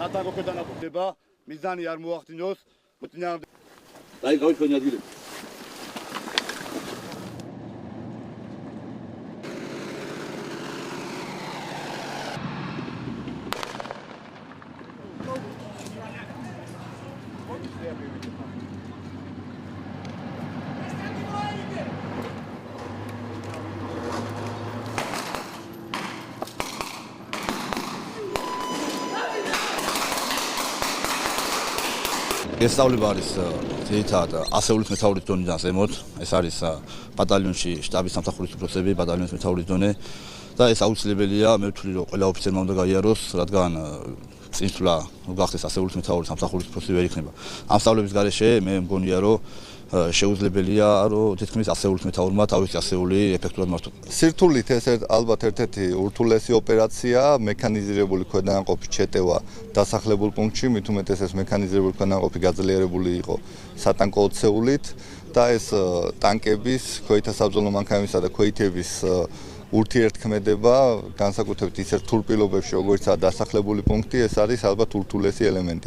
სათანადო ქვედანაყოფდება, მიზანი არ მოახდინოს, მოწინააღმდეგე. დაიკავეთ თქვენი ადგილები. გესწავლება არის ძირითადად ასეულის მეთაურის დონიდან ზემოთ. ეს არის ბატალიონში შტაბის სამსახურის უფროსები, ბატალიონის მეთაურის დონე და ეს აუცილებელია. მე ვთვლი, რომ ყველა ოფიცერმა უნდა გაიაროს, რადგან წინსვლა გახდეს ასეულის მეთაურის სამსახურის უფროსი ვერ იქნება. ამ სწავლების გარეშე მე მგონია, რომ შეუძლებელია, რომ თითქმის ასეულის მეთაურმა თავისი ასეული ეფექტურად მართოს. სირთულით ეს ალბათ ერთ-ერთი ურთულესი ოპერაცია, მექანიზირებული ქვედანაყოფის შეტევა დასახლებულ პუნქტში, მით უმეტეს ეს მექანიზირებული ქვედანაყოფი გაძლიერებული იყო სატანკო ოცეულით და ეს ტანკების, ქვეითა საბრძოლო მანქანებისა და ქვეითების ურთიერთქმედება, განსაკუთრებით ისეთ რთულ პირობებში, როგორიცაა დასახლებული პუნქტი, ეს არის ალბათ ურთულესი ელემენტი.